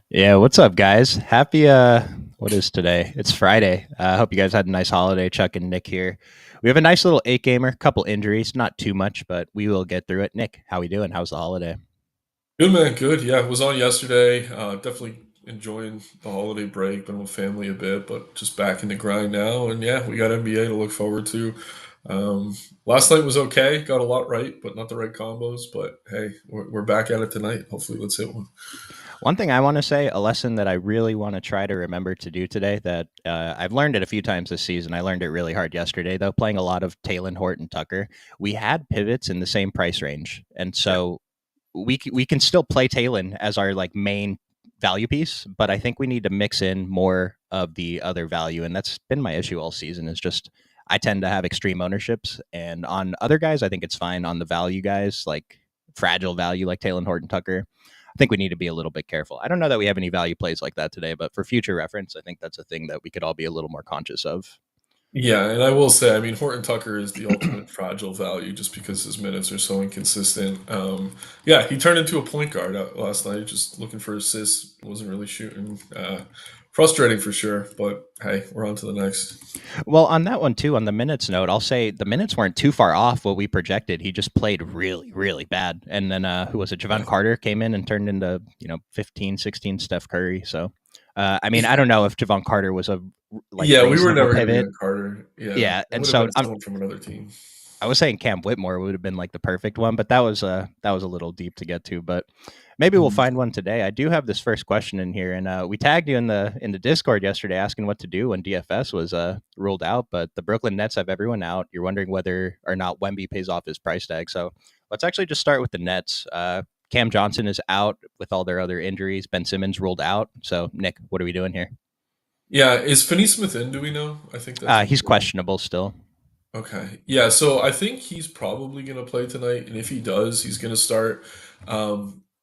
Yeah, what's up, guys? Happy what is today? It's Friday. I hope you guys had a nice holiday. Chuck and Nick here. We have a nice little eight gamer, couple injuries, not too much, but we will get through it. Nick, how we doing? How's the holiday? Good man, good. Yeah, was on yesterday. Definitely enjoying the holiday break. Been with family a bit, but just back in the grind now. And yeah, we got NBA to look forward to. Um, Last night was okay. Got a lot right, but not the right combos. But hey, we're back at it tonight. Hopefully, let's hit one. One thing I want to say, a lesson that I really want to try to remember to do today that I've learned it a few times this season. I learned it really hard yesterday, though, playing a lot of Talon Horton Tucker. We had pivots in the same price range. And Yeah. so we can still play Talon as our like main value piece, but I think we need to mix in more of the other value, and that's been my issue all season. Is just I tend to have extreme ownerships, and on other guys, I think it's fine. On the value guys, like fragile value, like Talon Horton Tucker, I think we need to be a little bit careful. I don't know that we have any value plays like that today, but for future reference, I think that's a thing that we could all be a little more conscious of. Yeah, and I will say, I mean, Horton Tucker is the ultimate fragile value just because his minutes are so inconsistent. Yeah, he turned into a point guard last night, just looking for assists, wasn't really shooting. Frustrating for sure, but hey, we're on to the next. Well, on that one too, on the minutes note, I'll say the minutes weren't too far off what we projected. He just played really, really bad. And then who was it? Javon Yeah. Carter came in and turned into, 15, 16 Steph Curry. So I mean, I don't know if Javon Carter was a like Yeah, we were reasonable never going to be pivot. on Carter. Yeah, Yeah. it And would have so been someone from another team. I was saying Cam Whitmore would have been like the perfect one, but that was a little deep to get to. But maybe we'll Mhm. find one today. I do have this first question in here, and we tagged you in the Discord yesterday asking what to do when DFS was ruled out. But the Brooklyn Nets have everyone out. You're wondering whether or not Wemby pays off his price tag. So let's actually just start with the Nets. Cam Johnson is out with all their other injuries. Ben Simmons ruled out. So Nick, what are we doing here? Yeah, is Finney Smith in? Do we know? I think that's He's questionable still. okay. Yeah, so I think he's probably going to play tonight, and if he does, he's going to start.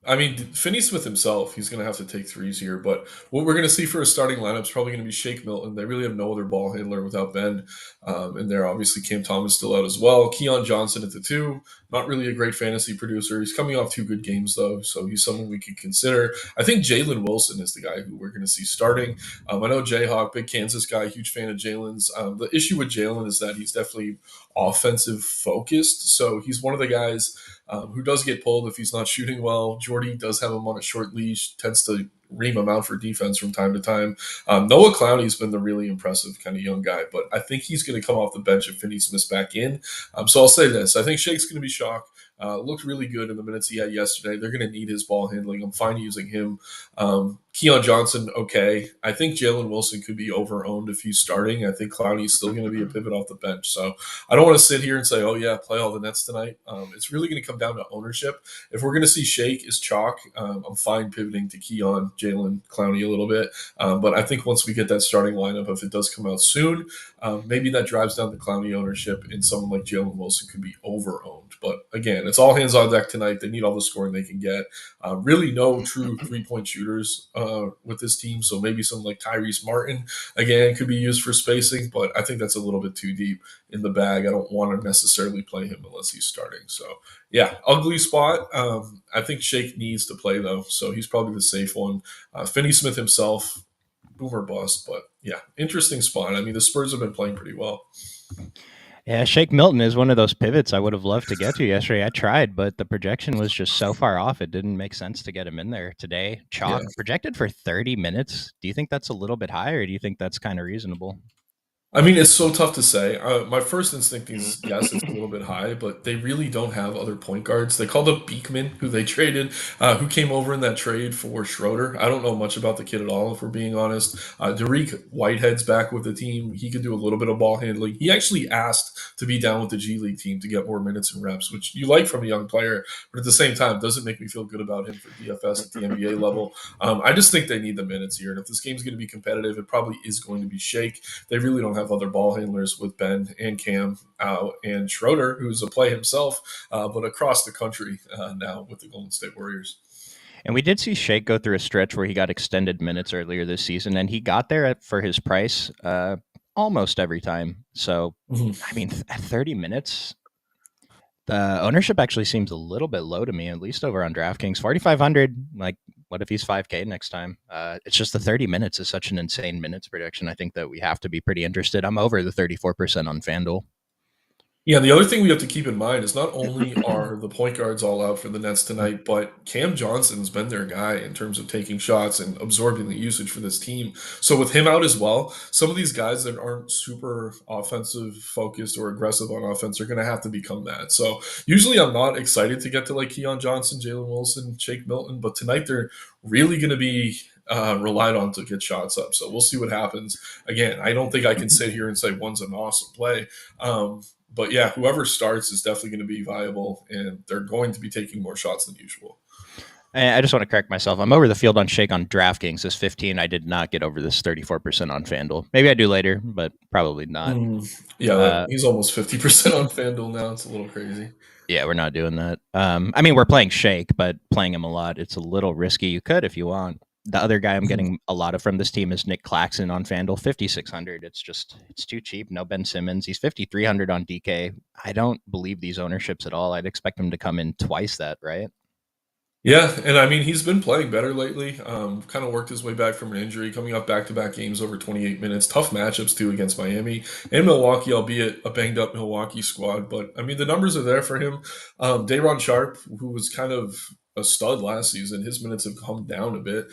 I mean, Finney Smith himself, he's going to have to take threes here, but what we're going to see for a starting lineup is probably going to be Shake Milton. They really have no other ball handler without Ben, and there obviously Cam Thomas still out as well. Keon Johnson at the two, not really a great fantasy producer. He's coming off two good games though, so he's someone we could consider. I think Jalen Wilson is the guy who we're going to see starting. I know Jayhawk, big Kansas guy, huge fan of Jalen's. The issue with Jalen is that he's definitely offensive focused. So he's one of the guys who does get pulled if he's not shooting well. Jordy does have him on a short leash, tends to ream him out for defense from time to time. Noah Clowney's been the really impressive kind of young guy, but I think he's going to come off the bench if Finney Smith's back in. So I'll say this: I think Shake's going to be shocked. Looked really good in the minutes he had yesterday. They're going to need his ball handling. I'm fine using him. Keon Johnson, okay. I think Jalen Wilson could be over owned if he's starting. I think Clowney's still going to be a pivot off the bench. So I don't want to sit here and say, oh, yeah, play all the Nets tonight. It's really going to come down to ownership. If we're going to see Shake is chalk, I'm fine pivoting to Keon, Jalen, Clowney a little bit. But I think once we get that starting lineup, if it does come out soon, maybe that drives down the Clowney ownership, and someone like Jalen Wilson could be over owned. But again, it's all hands on deck tonight. They need all the scoring they can get. Really, no true 3 point shooters with this team. So maybe something like Tyrese Martin again could be used for spacing, but I think that's a little bit too deep in the bag. I don't want to necessarily play him unless he's starting. So yeah, ugly spot. I think Shake needs to play though, so he's probably the safe one. Finney Smith himself, boomer bust, but yeah, interesting spot. I mean, the Spurs have been playing pretty well. Yeah, Shake Milton is one of those pivots I would have loved to get to yesterday. I tried, but the projection was just so far off. It didn't make sense to get him in there today. Yeah, Chalk projected for 30 minutes. Do you think that's a little bit high, or do you think that's kind of reasonable? I mean, it's so tough to say. My first instinct is yes, it's a little bit high, but they really don't have other point guards. They called up Beekman, who they traded, who came over in that trade for Schroeder. I don't know much about the kid at all, if we're being honest. Derek Whitehead's back with the team. He could do a little bit of ball handling. He actually asked to be down with the G League team to get more minutes and reps, which you like from a young player, but at the same time, doesn't make me feel good about him for DFS at the NBA level. I just think they need the minutes here. And if this game's going to be competitive, it probably is going to be Shake. They really don't have other ball handlers with Ben and Cam and Schroeder, who's a play himself, but across the country now with the Golden State Warriors. And we did see Shake go through a stretch where he got extended minutes earlier this season, and he got there for his price almost every time. So, Mhm. I mean, at 30 minutes, the ownership actually seems a little bit low to me, at least over on DraftKings. 4,500, like What if he's 5K next time? It's just the 30 minutes is such an insane minutes prediction. I think that we have to be pretty interested. I'm over the 34% on FanDuel. Yeah, the other thing we have to keep in mind is not only are the point guards all out for the Nets tonight, but Cam Johnson's been their guy in terms of taking shots and absorbing the usage for this team. So with him out as well, some of these guys that aren't super offensive focused or aggressive on offense are going to have to become that. So usually I'm not excited to get to like Keon Johnson, Jalen Wilson, Shake Milton, but tonight they're really going to be relied on to get shots up. So we'll see what happens. Again, I don't think I can sit here and say one's an awesome play. But yeah, whoever starts is definitely going to be viable, and they're going to be taking more shots than usual. I just want to correct myself. I'm over the field on Shake on DraftKings. This 15. I did not get over this 34% on FanDuel. Maybe I do later, but probably not. Yeah, he's almost 50% on FanDuel now. It's a little crazy. Yeah, we're not doing that. I mean, we're playing Shake, but playing him a lot, it's a little risky. You could if you want. The other guy I'm getting a lot of from this team is Nick Claxton on FanDuel, 5,600. It's too cheap. No Ben Simmons. He's 5,300 on DK. I don't believe these ownerships at all. I'd expect him to come in twice that, right? Yeah, and I mean, he's been playing better lately. Kind of worked his way back from an injury, coming off back-to-back games over 28 minutes. Tough matchups, too, against Miami and Milwaukee, albeit a banged-up Milwaukee squad. But, I mean, the numbers are there for him. Day'Ron Sharpe, who was kind of a stud last season, his minutes have come down a bit.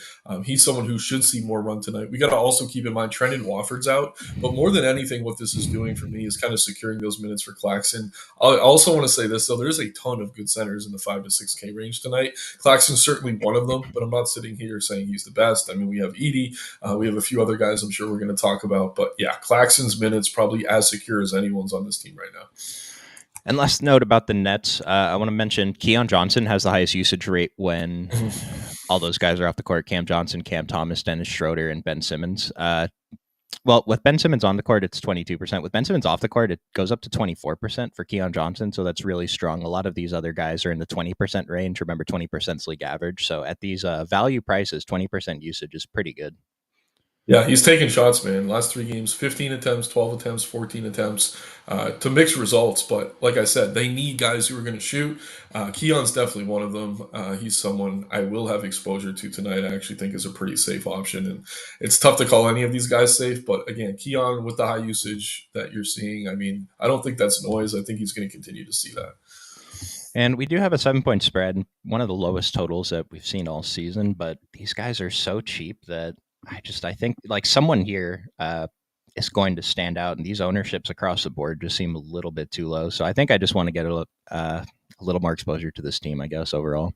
He's someone who should see more run tonight. We got to also keep in mind Trendon Wofford's out. But more than anything, what this is doing for me is kind of securing those minutes for Claxton. I also want to say this, though. There's a ton of good centers in the 5 to 6K range tonight. Claxton's certainly one of them, but I'm not sitting here saying he's the best. I mean, we have Edey. We have a few other guys I'm sure we're going to talk about. But yeah, Claxton's minutes probably as secure as anyone's on this team right now. And last note about the Nets, I want to mention Keon Johnson has the highest usage rate when all those guys are off the court. Cam Johnson, Cam Thomas, Dennis Schroeder, and Ben Simmons. Well, with Ben Simmons on the court, it's 22%. With Ben Simmons off the court, it goes up to 24% for Keon Johnson. So that's really strong. A lot of these other guys are in the 20% range. Remember, 20% is league average. So at these value prices, 20% usage is pretty good. Yeah, he's taking shots, man. Last 3 games, 15 attempts, 12 attempts, 14 attempts to mixed results. But like I said, they need guys who are going to shoot. Keon's definitely one of them. He's someone I will have exposure to tonight. I actually think is a pretty safe option. And it's tough to call any of these guys safe. But again, Keon with the high usage that you're seeing, I mean, I don't think that's noise. I think he's going to continue to see that. And we do have a 7-point spread, one of the lowest totals that we've seen all season. But these guys are so cheap that I think like someone here is going to stand out, and these ownerships across the board just seem a little bit too low. So I think I just want to get a little more exposure to this team, I guess, overall.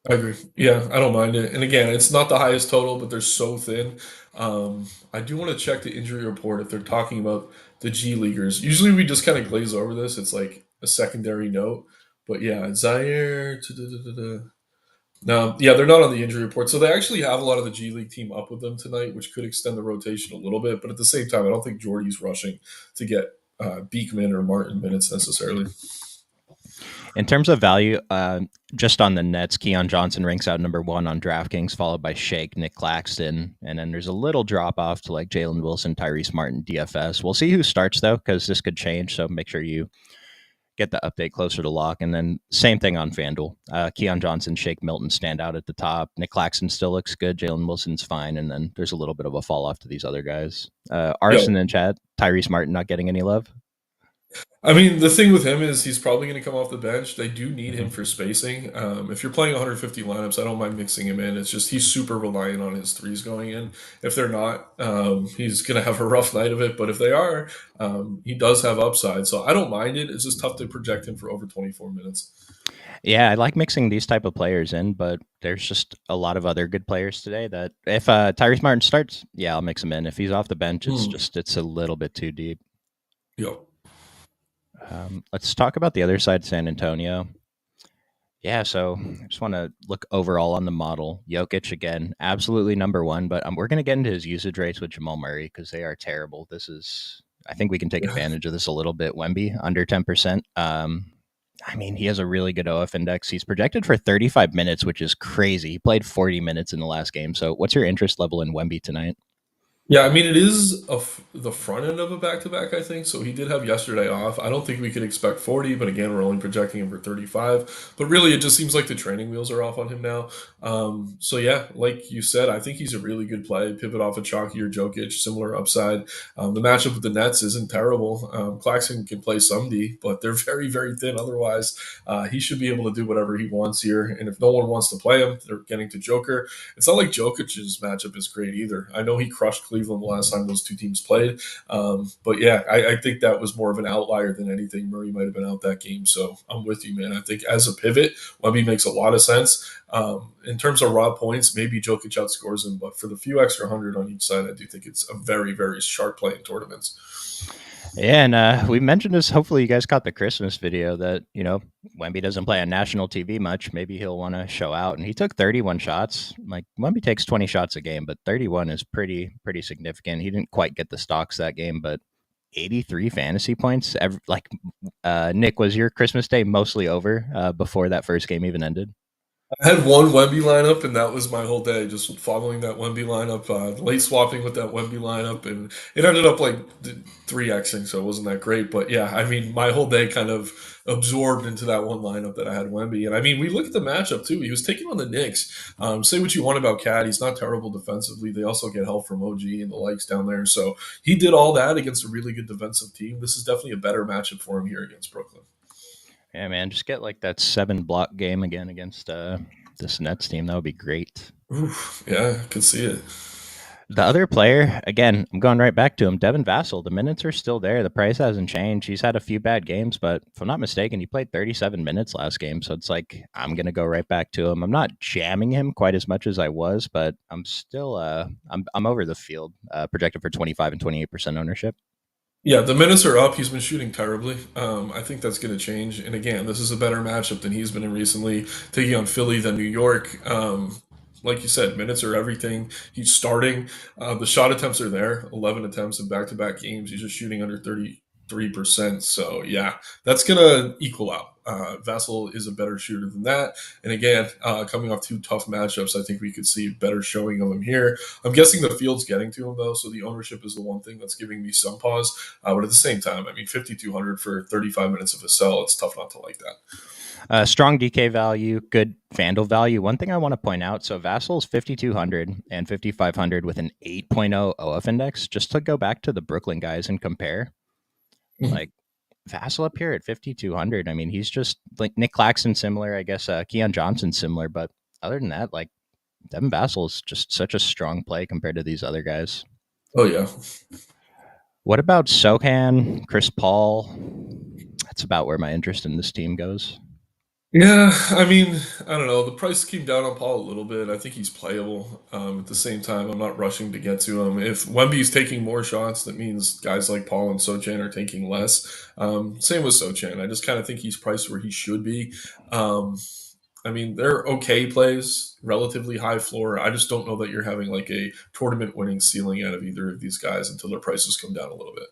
I agree. Yeah, I don't mind it. And again, it's not the highest total, but they're so thin. I do want to check the injury report if they're talking about the G Leaguers. Usually we just kind of glaze over this. It's like a secondary note. But yeah, Zaire. No, yeah, they're not on the injury report. So they actually have a lot of the G League team up with them tonight, which could extend the rotation a little bit. But at the same time, I don't think Jordy's rushing to get Beekman or Martin minutes necessarily. In terms of value, just on the Nets, Keon Johnson ranks out number 1 on DraftKings, followed by Shake, Nick Claxton. And then there's a little drop off to like Jalen Wilson, Tyrese Martin, DFS. We'll see who starts, though, because this could change. So make sure you get the update closer to lock. And then same thing on FanDuel. Keon Johnson, Shake Milton stand out at the top. Nick Claxton still looks good. Jalen Wilson's fine. And then there's a little bit of a fall off to these other guys. Arson in chat, Tyrese Martin not getting any love. I mean, the thing with him is he's probably going to come off the bench. They do need him for spacing. If you're playing 150 lineups, I don't mind mixing him in. It's just he's super reliant on his threes going in. If they're not, he's going to have a rough night of it. But if they are, he does have upside. So I don't mind it. It's just tough to project him for over 24 minutes. Yeah, I like mixing these type of players in, but there's just a lot of other good players today that if Tyrese Martin starts, yeah, I'll mix him in. If he's off the bench, it's a little bit too deep. Yep. Let's talk about the other side, San Antonio. Yeah, so I just want to look overall on the model. Jokic, again, absolutely number 1, but we're going to get into his usage rates with Jamal Murray because they are terrible. I think we can take advantage of this a little bit. Wemby, under 10%. I mean, he has a really good OF index. He's projected for 35 minutes, which is crazy. He played 40 minutes in the last game. So what's your interest level in Wemby tonight? Yeah, I mean, it is the front end of a back-to-back, I think. So he did have yesterday off. I don't think we could expect 40, but again, we're only projecting him for 35. But really, it just seems like the training wheels are off on him now. So yeah, like you said, I think he's a really good play. Pivot off of Chalky or Jokic, similar upside. The matchup with the Nets isn't terrible. Claxton can play some D, but they're very, very thin otherwise. He should be able to do whatever he wants here. And if no one wants to play him, they're getting to Joker. It's not like Jokic's matchup is great either. I know he crushed Cleveland the last time those two teams played, but yeah, I think that was more of an outlier than anything. Murray might have been out that game, so I'm with you, man. I think as a pivot, Wemby makes a lot of sense. In terms of raw points, maybe Jokic outscores him, but for the few extra hundred on each side, I do think it's a very, very sharp play in tournaments. Yeah, and we mentioned this. Hopefully, you guys caught the Christmas video that Wemby doesn't play on national TV much. Maybe he'll want to show out. And he took 31 shots. Like Wemby takes 20 shots a game, but 31 is pretty significant. He didn't quite get the stocks that game, but 83 fantasy points. Nick, was your Christmas day mostly over before that first game even ended? I had one Wemby lineup, and that was my whole day, just following that Wemby lineup, late swapping with that Wemby lineup, and it ended up like 3xing, so it wasn't that great. But yeah, I mean, my whole day kind of absorbed into that one lineup that I had Wemby. And I mean, we look at the matchup too. He was taking on the Knicks. Say what you want about Cat, he's not terrible defensively. They also get help from OG and the likes down there, so he did all that against a really good defensive team. This is definitely a better matchup for him here against Brooklyn. Yeah, man, just get like that 7 block game again against this Nets team. That would be great. Oof, yeah, I could see it. The other player, again, I'm going right back to him, Devin Vassell. The minutes are still there. The price hasn't changed. He's had a few bad games, but if I'm not mistaken, he played 37 minutes last game. So it's like I'm gonna go right back to him. I'm not jamming him quite as much as I was, but I'm still I'm over the field, projected for 25 and 28% ownership. Yeah, the minutes are up. He's been shooting terribly. I think that's going to change. And again, this is a better matchup than he's been in recently, taking on Philly than New York. Like you said, minutes are everything. He's starting. The shot attempts are there. 11 attempts in back-to-back games. He's just shooting under 33%. So yeah, that's going to equal out. Vassell is a better shooter than that. And again, coming off two tough matchups, I think we could see better showing of him here. I'm guessing the field's getting to him though, so the ownership is the one thing that's giving me some pause. But at the same time, I mean, 5,200 for 35 minutes of a sell, it's tough not to like that. Strong DK value, good FanDuel value. One thing I want to point out, so Vassal's 5,200 and 5,500 with an 8.0 OF index. Just to go back to the Brooklyn guys and compare, Mhm. like Vassell up here at 5,200. I mean, he's just like Nick Claxton similar, I guess. Keon Johnson similar, but other than that, like Devin Vassell is just such a strong play compared to these other guys. Oh yeah. What about Sohan, Chris Paul? That's about where my interest in this team goes. Yeah, I mean, I don't know. The price came down on Paul a little bit. I think he's playable. At the same time, I'm not rushing to get to him. If Wemby's taking more shots, that means guys like Paul and Sochan are taking less. Same with Sochan. I just kind of think he's priced where he should be. Um, I mean, they're okay plays, relatively high floor. I just don't know that you're having like a tournament winning ceiling out of either of these guys until their prices come down a little bit.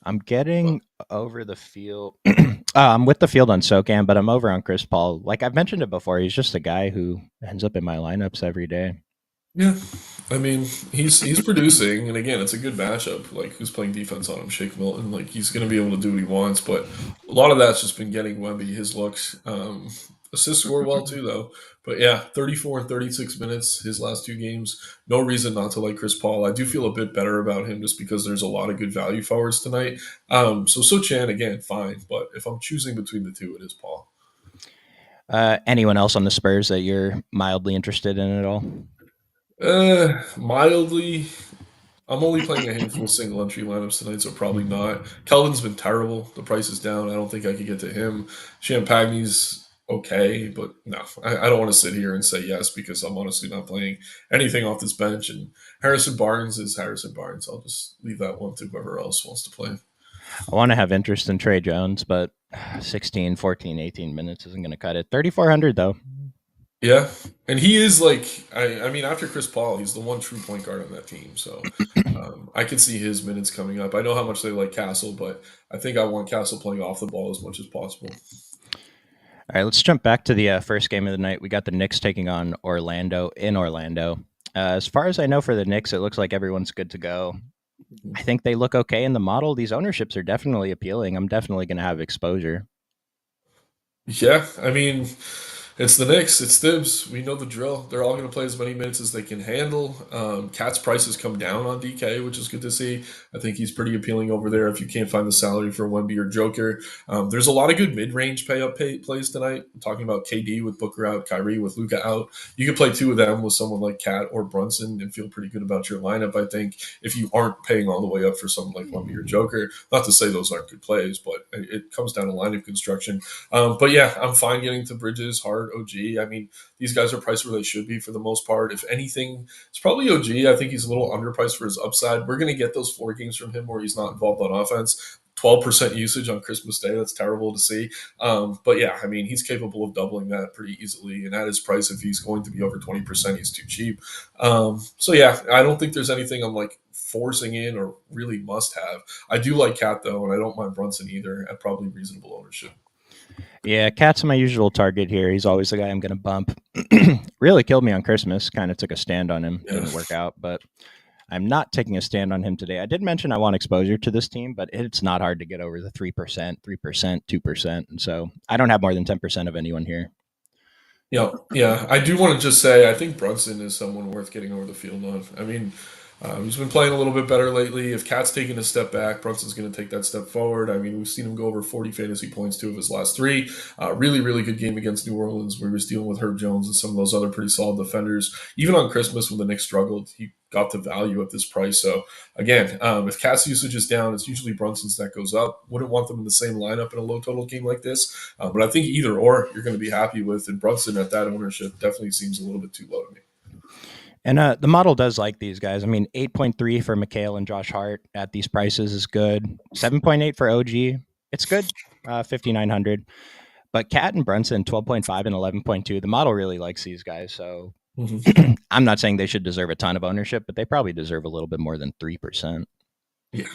I'm But getting over the field. I'm with the field on SoCan, but I'm over on Chris Paul. Like I've mentioned it before, he's just a guy who ends up in my lineups every day. yeah, I mean, he's producing, and again, it's a good matchup. Like, who's playing defense on him? Shake Milton. Like, he's going to be able to do what he wants. But a lot of that's just been getting Wemby his looks. Assists score well too, though. But yeah, 34 and 36 minutes his last two games. No reason not to like Chris Paul. I do feel a bit better about him just because there's a lot of good value forwards tonight. So Chan again, fine. But if I'm choosing between the two, it is Paul. Anyone else on the Spurs that you're mildly interested in at all? Mildly. I'm only playing a handful of single entry lineups tonight, so probably not. Keldon's been terrible. The price is down. I don't think I could get to him. Champagne's okay, but no, I don't want to sit here and say yes because I'm honestly not playing anything off this bench. And Harrison Barnes is Harrison Barnes. I'll just leave that one to whoever else wants to play. I want to have interest in Trey Jones, but 16, 14, 18 minutes isn't going to cut it. 3,400 though. Yeah, and he is like I mean after Chris Paul, he's the one true point guard on that team. So I can see his minutes coming up. I know how much they like Castle, but I think I want Castle playing off the ball as much as possible. All right, let's jump back to the first game of the night. We got the Knicks taking on Orlando in Orlando. As far as I know for the Knicks, it looks like everyone's good to go. I Mhm. think they look okay in the model. These ownerships are definitely appealing. I'm definitely going to have exposure. Yeah, I mean, it's the Knicks. It's Thibs. We know the drill. They're all going to play as many minutes as they can handle. Cat's prices come down on DK, which is good to see. I think he's pretty appealing over there if you can't find the salary for Wemby or Joker. There's a lot of good mid-range plays tonight. I'm talking about KD with Booker out, Kyrie with Luka out. You could play two of them with someone like Cat or Brunson and feel pretty good about your lineup, I think, if you aren't paying all the way up for someone like Wemby or Joker. Not to say those aren't good plays, but it comes down to lineup construction. But yeah, I'm fine getting to Bridges, Hart, OG. I mean, these guys are priced where they should be for the most part. If anything, it's probably OG. I think he's a little underpriced for his upside. We're going to get those 4 games from him where he's not involved on offense. 12% usage on Christmas Day. That's terrible to see. But yeah, I mean, he's capable of doubling that pretty easily. And at his price, if he's going to be over 20%, he's too cheap. So yeah, I don't think there's anything I'm like forcing in or really must have. I do like Cat though, and I don't mind Brunson either at probably reasonable ownership. Yeah, Cat's my usual target here. He's always the guy I'm going to bump. Really killed me on Christmas. Kind of took a stand on him. Yeah. Didn't work out, but I'm not taking a stand on him today. I did mention I want exposure to this team, but it's not hard to get over the 3%, 3%, 2%. And so I don't have more than 10% of anyone here. Yeah, yeah. I do want to just say I think Brunson is someone worth getting over the field on. I mean, he's been playing a little bit better lately. If Cat's taking a step back, Brunson's going to take that step forward. I mean, we've seen him go over 40 fantasy points, 2 of his last 3. Really, really good game against New Orleans where he was dealing with Herb Jones and some of those other pretty solid defenders. Even on Christmas when the Knicks struggled, he got the value at this price. So again, if Cat's usage is down, it's usually Brunson's that goes up. Wouldn't want them in the same lineup in a low total game like this. But I think either or you're going to be happy with. And Brunson at that ownership definitely seems a little bit too low to me. And the model does like these guys. I mean, 8.3 for McHale and Josh Hart at these prices is good. 7.8 for OG. It's good. 5,900. But Cat and Brunson, 12.5 and 11.2. The model really likes these guys. So Mm-hmm. I'm not saying they should deserve a ton of ownership, but they probably deserve a little bit more than 3%. Yeah.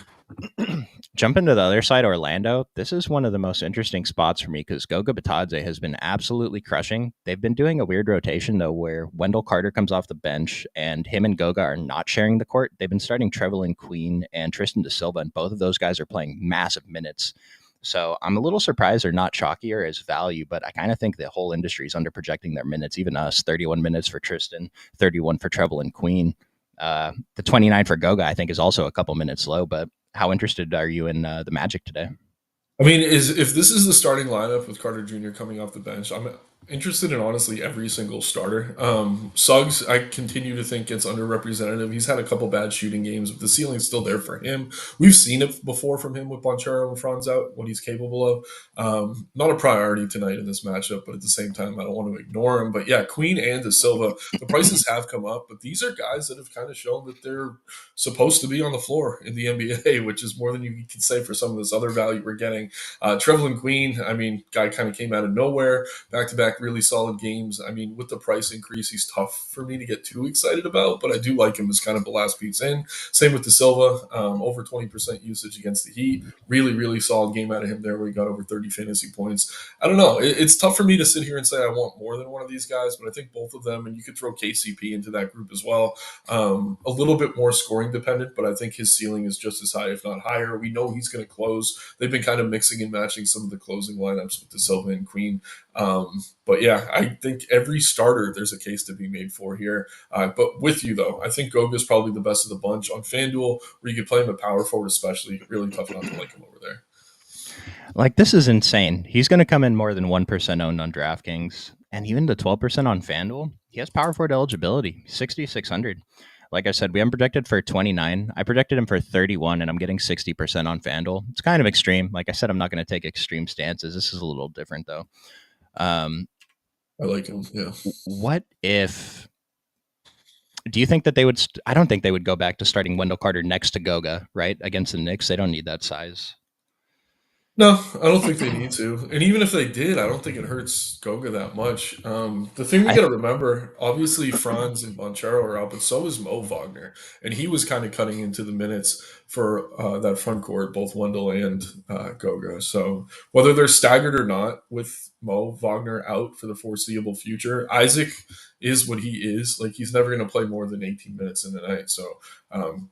Jump into the other side, Orlando. This is one of the most interesting spots for me because Goga Batadze has been absolutely crushing. They've been doing a weird rotation, though, where Wendell Carter comes off the bench and him and Goga are not sharing the court. They've been starting Trevelyan Queen and Tristan Da Silva, and both of those guys are playing massive minutes. So I'm a little surprised they're not chalkier as value, but I kind of think the whole industry is underprojecting their minutes, even us. 31 minutes for Tristan, 31 for Trevelyan Queen. The 29 for Goga, I think, is also a couple minutes low, but how interested are you in the Magic today? I mean, is if this is the starting lineup with Carter Jr. coming off the bench, I'm interested in honestly every single starter. Suggs, I continue to think gets underrepresented. He's had a couple bad shooting games, but the ceiling's still there for him. We've seen it before from him with Bonchero and Franz out, what he's capable of. Not a priority tonight in this matchup, but at the same time, I don't want to ignore him. But yeah, Queen and Da Silva, the prices have come up, but these are guys that have kind of shown that they're supposed to be on the floor in the NBA, which is more than you can say for some of this other value we're getting. Trevelyan Queen, I mean, guy kind of came out of nowhere, back to back really solid games. I mean, with the price increase, he's tough for me to get too excited about, but I do like him as kind of the last piece in. Same with Da Silva, over 20% usage against the Heat. Really, really solid game out of him there where he got over 30 fantasy points. I don't know. It's tough for me to sit here and say I want more than one of these guys, but I think both of them, and you could throw KCP into that group as well. A little bit more scoring dependent, but I think his ceiling is just as high, if not higher. We know he's going to close. They've been kind of mixing and matching some of the closing lineups with the Silva and Queen. But yeah, I think every starter there's a case to be made for here. But with you though, I think Goga's probably the best of the bunch on FanDuel, where you could play him at power forward, especially. Really tough not to like him over there. Like, this is insane. He's going to come in more than 1% owned on DraftKings and even the 12% on FanDuel. He has power forward eligibility, 6,600. Like I said, we haven't projected for 29. I projected him for 31, and I'm getting 60% on FanDuel. It's kind of extreme. Like I said, I'm not going to take extreme stances. This is a little different, though. Um, I like him. Yeah. what if do you think that they would? I don't think they would go back to starting Wendell Carter next to Goga, right? Against the Knicks, they don't need that size. No, I don't think they need to. And even if they did, I don't think it hurts Goga that much. The thing we I got to remember, obviously Franz and Bonchero are out, but so is Mo Wagner. And he was kind of cutting into the minutes for that front court, both Wendell and Goga. So whether they're staggered or not, with Mo Wagner out for the foreseeable future, Isaac is what he is. Like, he's never going to play more than 18 minutes in the night. So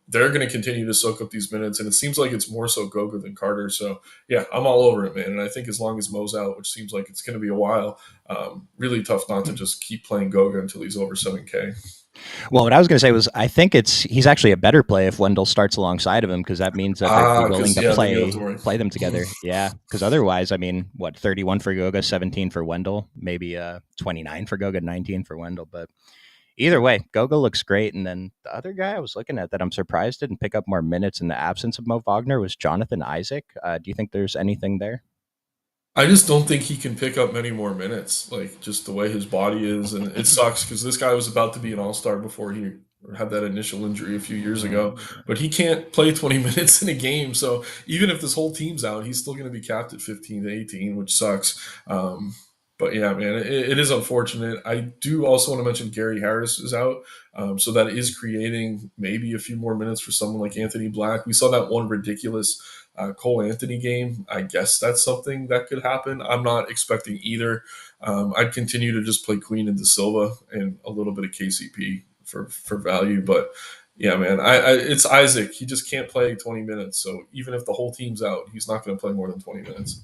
they're going to continue to soak up these minutes, and it seems like it's more so Goga than Carter. So yeah, I'm all over it, man. And I think as long as Mo's out, which seems like it's going to be a while, really tough not to just keep playing Goga until he's over 7K. Well, what I was going to say was I think he's actually a better play if Wendell starts alongside of him, because that means that they'd be willing to Yeah, then you don't have to worry. play them together. Yeah, because otherwise, I mean, what, 31 for Goga, 17 for Wendell, maybe 29 for Goga, 19 for Wendell. But either way, Goga looks great. And then the other guy I was looking at that I'm surprised didn't pick up more minutes in the absence of Mo Wagner was Jonathan Isaac. Do you think there's anything there? I just don't think he can pick up many more minutes, like just the way his body is, and it sucks because this guy was about to be an all-star before he had that initial injury a few years ago, but he can't play 20 minutes in a game. So even if this whole team's out, he's still going to be capped at 15 to 18, which sucks. But yeah, man, it is unfortunate. I do also want to mention Gary Harris is out, so that is creating maybe a few more minutes for someone like Anthony Black. We saw that one ridiculous Cole Anthony game. I guess that's something that could happen. I'm not expecting either. I'd continue to just play Queen and De Silva and a little bit of KCP for value. But yeah, man, it's Isaac. He just can't play 20 minutes. So even if the whole team's out, he's not going to play more than 20 minutes.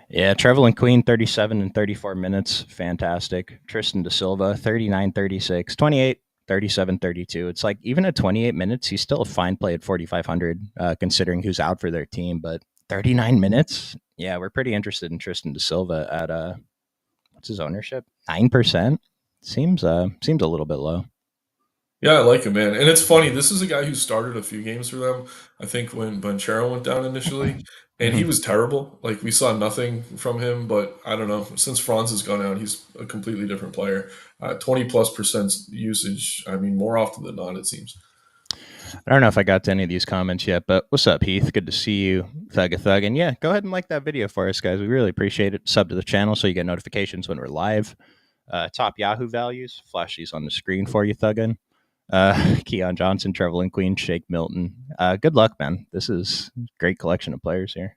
Yeah, Trevelyan Queen, 37 and 34 minutes. Fantastic. Tristan Da Silva, 39, 36, 28, 37, 32. It's like even at 28 minutes, he's still a fine play at 4,500, considering who's out for their team. But 39 minutes? Yeah, we're pretty interested in Tristan Da Silva at, what's his ownership? 9%? Seems a little bit low. Yeah, I like him, man. And it's funny. This is a guy who started a few games for them. I think when Banchero went down initially, and he Mhm. was terrible. Like, we saw nothing from him. But I don't know. Since Franz has gone out, he's a completely different player. 20+% usage. I mean, more often than not, it seems. I don't know if I got to any of these comments yet, but what's up, Heath? Good to see you, Thug a Thug. And yeah, go ahead and like that video for us, guys. We really appreciate it. Sub to the channel so you get notifications when we're live. Top Yahoo values, flash these on the screen for you, Thuggin. Keon Johnson, Trevelyan Queen, Shake Milton. Good luck, man. This is a great collection of players here.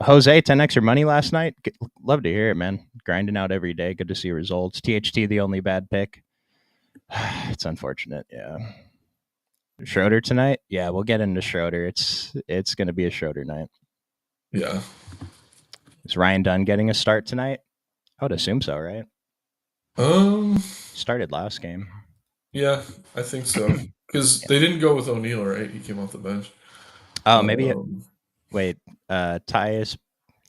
Jose, 10x your money last night. Love to hear it, man. Grinding out every day. Good to see results. THT, the only bad pick. It's unfortunate. Yeah. Schroeder tonight? Yeah, we'll get into Schroeder. It's going to be a Schroeder night. Yeah. Is Ryan Dunn getting a start tonight? I would assume so, right? Um. Started last game. Yeah, I think so. Because they didn't go with O'Neal, right? He came off the bench. Oh, maybe. Um, Wait, Tyus.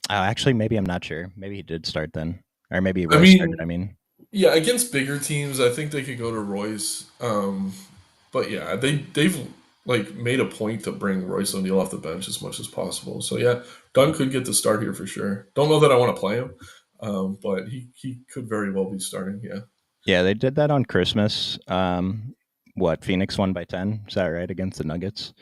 Oh, actually, maybe I'm not sure. Maybe he did start then, or maybe I Royce started. mean, I mean, yeah, against bigger teams, I think they could go to Royce. But yeah, they've like made a point to bring Royce O'Neal off the bench as much as possible. So yeah, Dunn could get the start here for sure. Don't know that I want to play him, but he could very well be starting. Yeah. yeah, they did that on Christmas. What, Phoenix won by 10? Is that right, against the Nuggets?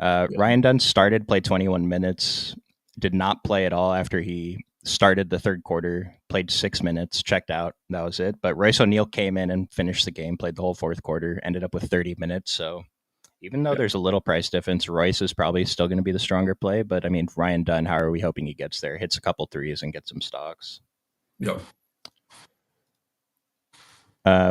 Yeah. Ryan Dunn started, played 21 minutes, did not play at all after he started the third quarter, played 6 minutes, checked out. That was it. But Royce O'Neal came in and finished the game, played the whole fourth quarter, ended up with 30 minutes. So even though Yeah. there's a little price difference, Royce is probably still going to be the stronger play. But I mean, Ryan Dunn, how are we hoping he gets there? Hits a couple threes and gets some stocks. Yep.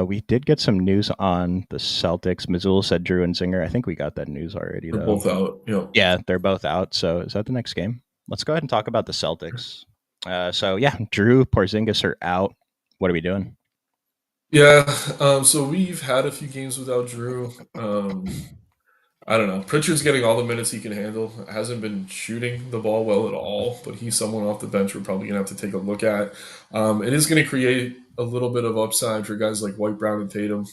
We did get some news on the Celtics. Missoula said Drew and Zinger. I think we got that news already, They're though. both out. Yep. Yeah, they're both out. So is that the next game? Let's go ahead and talk about the Celtics. So yeah, Drew, Porzingis are out. What are we doing? Yeah. So we've had a few games without Drew. I don't know. Pritchard's getting all the minutes he can handle. Hasn't been shooting the ball well at all, but he's someone off the bench we're probably going to have to take a look at. It is going to create a little bit of upside for guys like White, Brown, and Tatum.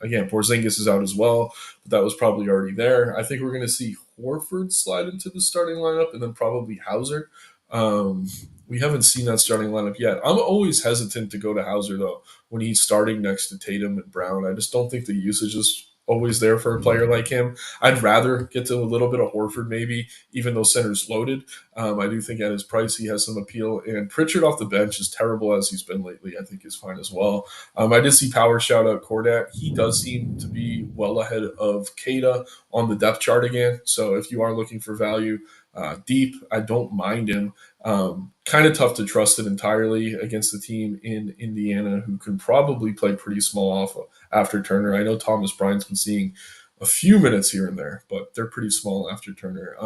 Again, Porzingis is out as well, but that was probably already there. I think we're going to see Horford slide into the starting lineup and then probably Hauser. Um, we haven't seen that starting lineup yet. I'm always hesitant to go to Hauser, though, when he's starting next to Tatum and Brown. I just don't think the usage is always there for a player like him. I'd rather get to a little bit of Horford maybe, even though center's loaded. I do think at his price he has some appeal. And Pritchard off the bench, as terrible as he's been lately, I think is fine as well. I did see Power shout out Kordat. He does seem to be well ahead of Kada on the depth chart again. So if you are looking for value deep, I don't mind him. Kind of tough to trust it entirely against the team in Indiana who can probably play pretty small off after Turner. I know Thomas Bryant's been seeing a few minutes here and there, but they're pretty small after Turner.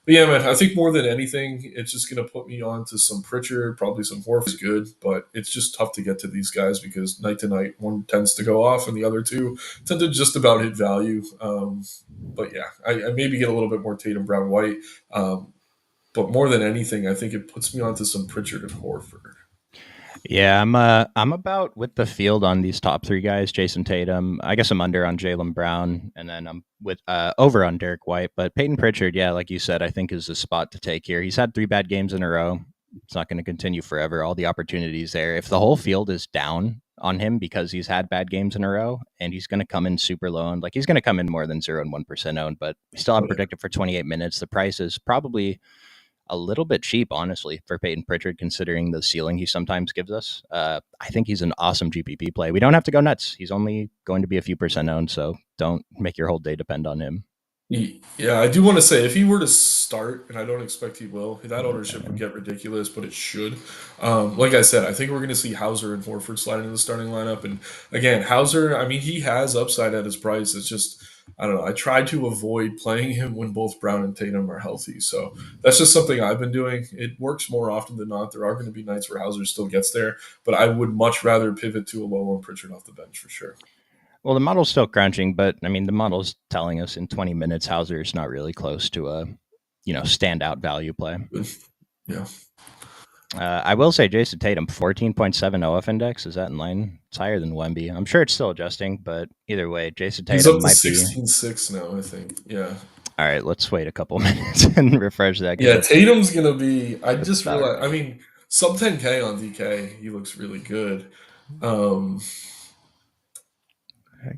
But yeah, man, I think more than anything, it's just going to put me on to some Pritchard, probably some Horford is good, but it's just tough to get to these guys because night to night, one tends to go off and the other two tend to just about hit value. But yeah, I maybe get a little bit more Tatum, Brown, White. But more than anything, I think it puts me onto some Pritchard and Horford. Yeah, I'm about with the field on these top three guys. Jason Tatum. I guess I'm under on Jaylen Brown, and then I'm with over on Derek White. But Peyton Pritchard, yeah, like you said, I think is the spot to take here. He's had 3 bad games in a row. It's not going to continue forever. All the opportunities there. If the whole field is down on him because he's had bad games in a row, and he's going to come in super low owned, like he's going to come in more than 0 and 1% owned, but we still have predicted for 28 minutes. The price is probably a little bit cheap, honestly, for Peyton Pritchard, considering the ceiling he sometimes gives us. I think he's an awesome GPP play. We don't have to go nuts. He's only going to be a few percent owned, so don't make your whole day depend on him. Yeah, I do want to say if he were to start, and I don't expect he will, that ownership would get ridiculous, but it should. Like I said, I think we're going to see Hauser and Horford slide into the starting lineup. And again, Hauser, I mean, he has upside at his price. It's just, I don't know. I try to avoid playing him when both Brown and Tatum are healthy. So that's just something I've been doing. It works more often than not. There are going to be nights where Hauser still gets there, but I would much rather pivot to a low on Pritchard off the bench for sure. Well, the model's still crunching, but I mean, the model's telling us in 20 minutes, Hauser's not really close to a, standout value play. Yeah. I will say Jason Tatum, 14.7 OF index. Is that in line? It's higher than Wemby. I'm sure it's still adjusting, but either way, Jason Tatum He's up to might 16.6 now, I think. Yeah. All right, let's wait a couple minutes and refresh that. Yeah, Tatum's going to be, I just realized, I mean, sub 10K on DK, he looks really good.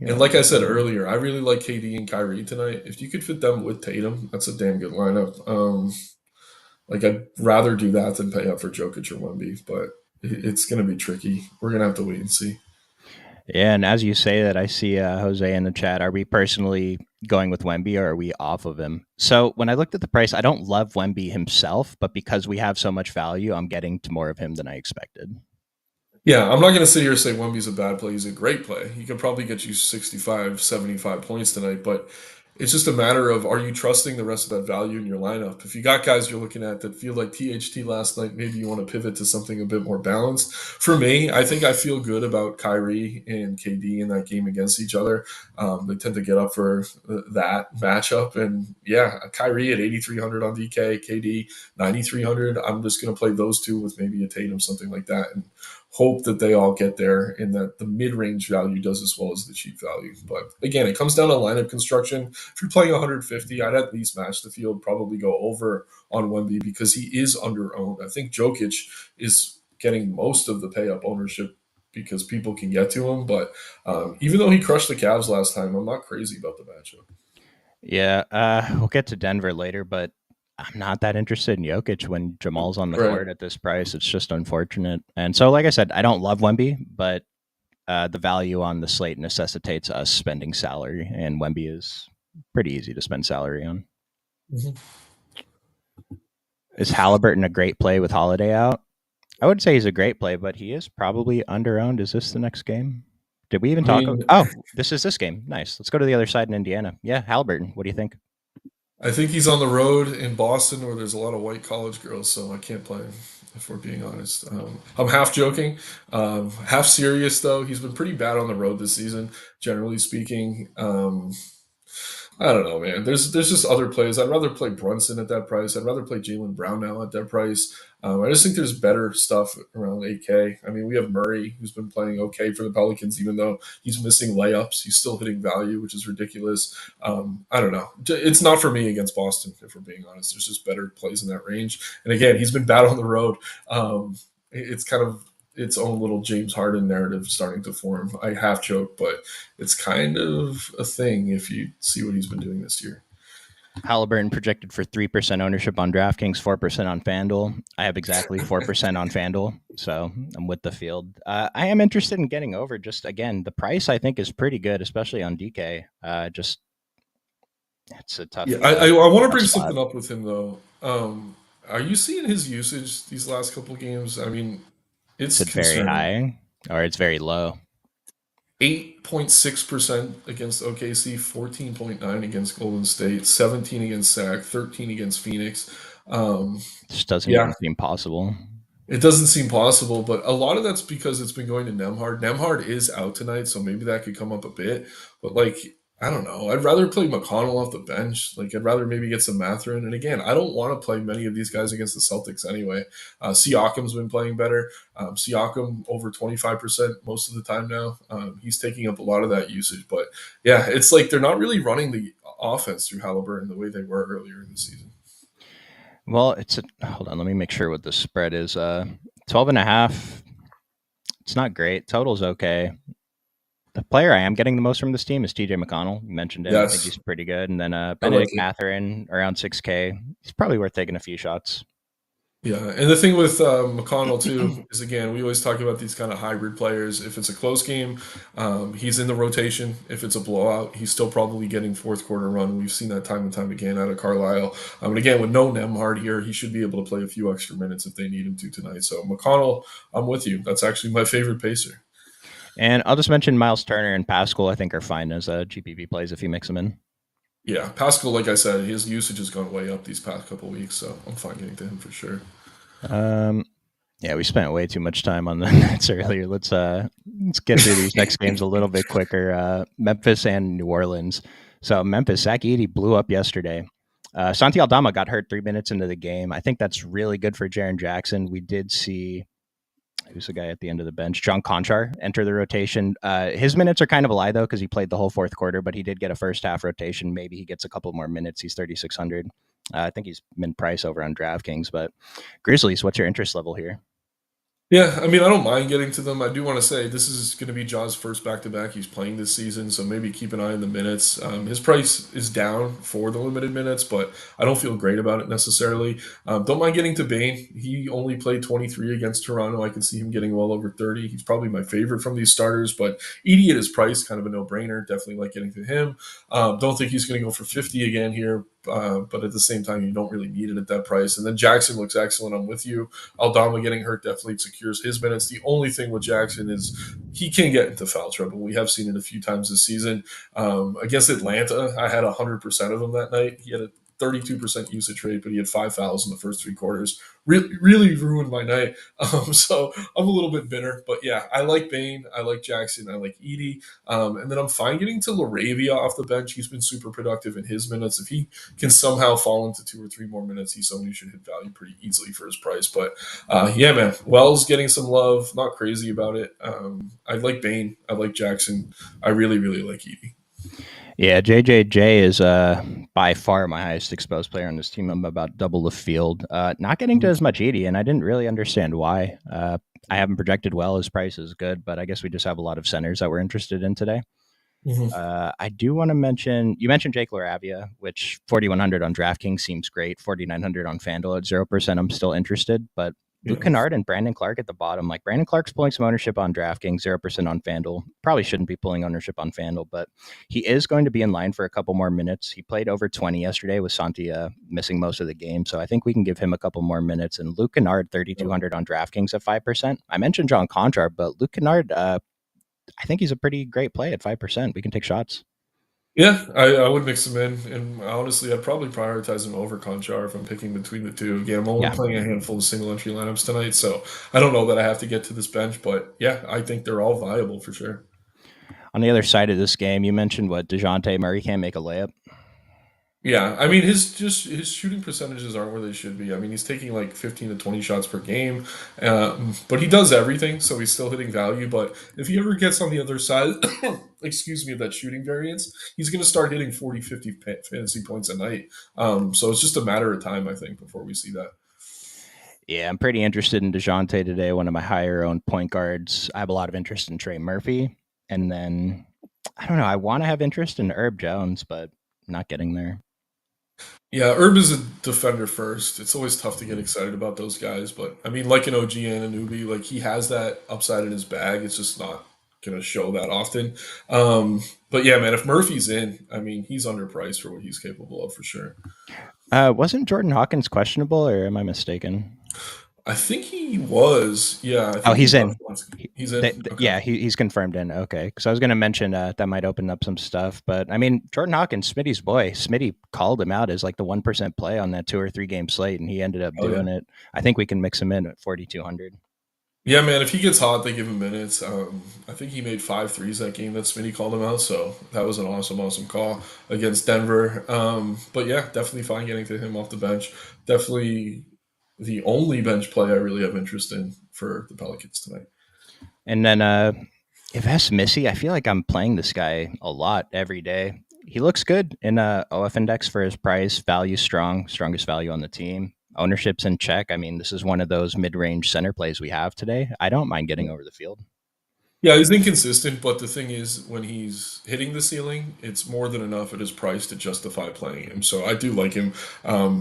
And like I said earlier, I really like KD and Kyrie tonight. If you could fit them with Tatum, that's a damn good lineup. Like I'd rather do that than pay up for Jokic or Wemby, but it's going to be tricky. We're going to have to wait and see. Yeah, and as you say that, I see Jose in the chat. Are we personally going with Wemby or are we off of him? So when I looked at the price, I don't love Wemby himself, but because we have so much value, I'm getting to more of him than I expected. Yeah, I'm not going to sit here and say Wemby's a bad play. He's a great play. He could probably get you 65, 75 points tonight, but it's just a matter of, are you trusting the rest of that value in your lineup? If you got guys you're looking at that feel like THT last night, maybe you want to pivot to something a bit more balanced. For me, I think I feel good about Kyrie and KD in that game against each other. They tend to get up for that matchup. And yeah, Kyrie at 8,300 on DK, KD 9,300. I'm just going to play those two with maybe a Tatum, something like that. And hope that they all get there and that the mid-range value does as well as the cheap value. But again, it comes down to lineup construction. If you're playing 150, I'd at least match the field, probably go over on Wemby because he is under-owned. I think Jokic is getting most of the pay-up ownership because people can get to him. But even though he crushed the Cavs last time, I'm not crazy about the matchup. Yeah, we'll get to Denver later, but I'm not that interested in Jokic when Jamal's on the court at this price. It's just unfortunate. And so, like I said, I don't love Wemby, but the value on the slate necessitates us spending salary, and Wemby is pretty easy to spend salary on. Mm-hmm. Is Halliburton a great play with Holiday out? I would say he's a great play, but he is probably under-owned. Is this the next game? Did we even talk? Oh, this is this game. Nice. Let's go to the other side in Indiana. Yeah, Halliburton. What do you think? I think he's on the road in Boston where there's a lot of white college girls, so I can't play him, if we're being honest. I'm half joking, half serious, though. He's been pretty bad on the road this season, generally speaking. I don't know, man. There's just other plays. I'd rather play Brunson at that price. I'd rather play Jaylen Brown now at that price. I just think there's better stuff around 8K. I mean, we have Murray, who's been playing okay for the Pelicans, even though he's missing layups. He's still hitting value, which is ridiculous. I don't know. It's not for me against Boston, if we're being honest. There's just better plays in that range. And again, he's been bad on the road. It's kind of its own little James Harden narrative starting to form. I half joke, but it's kind of a thing if you see what he's been doing this year. Halliburton projected for 3% ownership on DraftKings, 4% on FanDuel. I have exactly 4% on FanDuel, so I'm with the field. I am interested in getting over. Just again, the price I think is pretty good, especially on DK. Just it's a Yeah, tough, I want to tough bring spot. something up with him though. Are you seeing his usage these last couple games? I mean, Is it's it very concerning. high or it's very low? 8.6% against OKC, 14.9 against Golden State, 17 against SAC, 13 against Phoenix. Um, Just doesn't yeah, even seem possible. it doesn't seem possible, but a lot of that's because it's been going to Nemhard. Nemhard is out tonight, so maybe that could come up a bit. But like, I don't know. I'd rather play McConnell off the bench. Like, I'd rather maybe get some Mathurin. And again, I don't want to play many of these guys against the Celtics anyway. Siakam's been playing better. Siakam over 25% most of the time now. He's taking up a lot of that usage. But yeah, it's like they're not really running the offense through Halliburton the way they were earlier in the season. Well, hold on. Let me make sure what the spread is. 12 and a half. It's not great. Total's okay. The player I am getting the most from this team is TJ McConnell. You mentioned him. I think Yes, he's pretty good. And then I like Benedict it. Mathurin around 6K. He's probably worth taking a few shots. Yeah, and the thing with McConnell too is again we always talk about these kind of hybrid players. If it's a close game, he's in the rotation. If it's a blowout, he's still probably getting fourth quarter run. We've seen that time and time again out of Carlisle. And again, with no Nemhard here, he should be able to play a few extra minutes if they need him to tonight. So McConnell, I'm with you. That's actually my favorite pacer. And I'll just mention Miles Turner and Pascal, I think, are fine as GPP plays if you mix them in. Yeah, Pascal, like I said, his usage has gone way up these past couple of weeks, so I'm fine getting to him for sure. Um, yeah, we spent way too much time on the Nets earlier. Let's get through these next games a little bit quicker. Memphis and New Orleans. So Memphis, Zach Edey blew up yesterday. Santi Aldama got hurt 3 minutes into the game. I think that's really good for Jaren Jackson. We did see who's the guy at the end of the bench, John Conchar, enter the rotation. His minutes are kind of a lie, though, because he played the whole fourth quarter, but he did get a first half rotation. Maybe he gets a couple more minutes. He's 3,600. I think he's min price over on DraftKings. But Grizzlies, what's your interest level here? Yeah, I mean, I don't mind getting to them. I do want to say this is going to be Jaws' first back-to-back he's playing this season, so maybe keep an eye on the minutes. His price is down for the limited minutes, but I don't feel great about it necessarily. Don't mind getting to Bane. He only played 23 against Toronto. I can see him getting well over 30. He's probably my favorite from these starters, but Edie at his price, kind of a no-brainer. Definitely like getting to him. Don't think he's going to go for 50 again here, but at the same time, you don't really need it at that price. And then Jackson looks excellent. I'm with you. Aldama getting hurt definitely secures his minutes. The only thing with Jackson is he can get into foul trouble. We have seen it a few times this season. Against Atlanta, I had 100% of him that night. He had a 32% usage rate, but he had 5 fouls in the first three quarters. Really ruined my night. So I'm a little bit bitter. But yeah, I like Bane. I like Jackson. I like Edie. And then I'm fine getting to Laravia off the bench. He's been super productive in his minutes. If he can somehow fall into 2 or 3 more minutes, he's someone who should hit value pretty easily for his price. But yeah, man, Wells getting some love. Not crazy about it. I like Bane. I like Jackson. I really like Edie. Yeah, JJJ is by far my highest exposed player on this team. I'm about double the field. Not getting to as much Edie, and I didn't really understand why. I haven't projected well. His price is good, but I guess we just have a lot of centers that we're interested in today. Mm-hmm. I do want to mention you mentioned Jake Laravia, which 4,100 on DraftKings seems great. 4,900 on FanDuel at 0%. I'm still interested, but Luke Yeah. Kennard and Brandon Clark at the bottom. Like Brandon Clark's pulling some ownership on DraftKings, 0% on FanDuel. Probably shouldn't be pulling ownership on FanDuel, but he is going to be in line for a couple more minutes. He played over 20 yesterday with Santi missing most of the game, so I think we can give him a couple more minutes. And Luke Kennard, 3,200 on DraftKings at 5%. I mentioned John Conchar, but Luke Kennard, I think he's a pretty great play at 5%. We can take shots. Yeah, I would mix them in, and honestly, I'd probably prioritize him over Conchar if I'm picking between the two. Again, I'm only Yeah. playing a handful of single entry lineups tonight, so I don't know that I have to get to this bench, but yeah, I think they're all viable for sure. On the other side of this game, you mentioned what DeJounte Murray can't make a layup. Yeah, I mean his shooting percentages aren't where they should be. I mean he's taking like 15 to 20 shots per game, but he does everything, so he's still hitting value. But if he ever gets on the other side, excuse me, of that shooting variance, he's going to start hitting 40, 50 fantasy points a night. So it's just a matter of time, I think, before we see that. Yeah, I'm pretty interested in DeJounte today, one of my higher owned point guards. I have a lot of interest in Trey Murphy. And then, I don't know, I want to have interest in Herb Jones, but not getting there. Yeah, Herb is a defender first. It's always tough to get excited about those guys, but I mean, like an OG and an Ubi, like he has that upside in his bag. It's just not going to show that often. Um, but yeah, man, if Murphy's in, I mean, he's underpriced for what he's capable of for sure. Wasn't Jordan Hawkins questionable, or am I mistaken? I think he was. Yeah, I Oh, think he he's left in. once. He's in. Okay. Yeah, he's confirmed in. Okay, because I was going to mention that might open up some stuff, but I mean, Jordan Hawkins, Smitty's boy, Smitty called him out as like the 1% play on that 2 or 3 game slate, and he ended up Oh yeah. doing it. I think we can mix him in at 4,200. Yeah, man. If he gets hot, they give him minutes. I think he made 5 threes that game that Smitty called him out. So that was an awesome, awesome call against Denver. But yeah, definitely fine getting to him off the bench. Definitely the only bench play I really have interest in for the Pelicans tonight. And then if that's Missy, I feel like I'm playing this guy a lot every day. He looks good in OF index for his price. Value strong, strongest value on the team. Ownership's in check. I mean, this is one of those mid-range center plays we have today. I don't mind getting over the field. Yeah, he's inconsistent, but the thing is, when he's hitting the ceiling, it's more than enough at his price to justify playing him. So I do like him.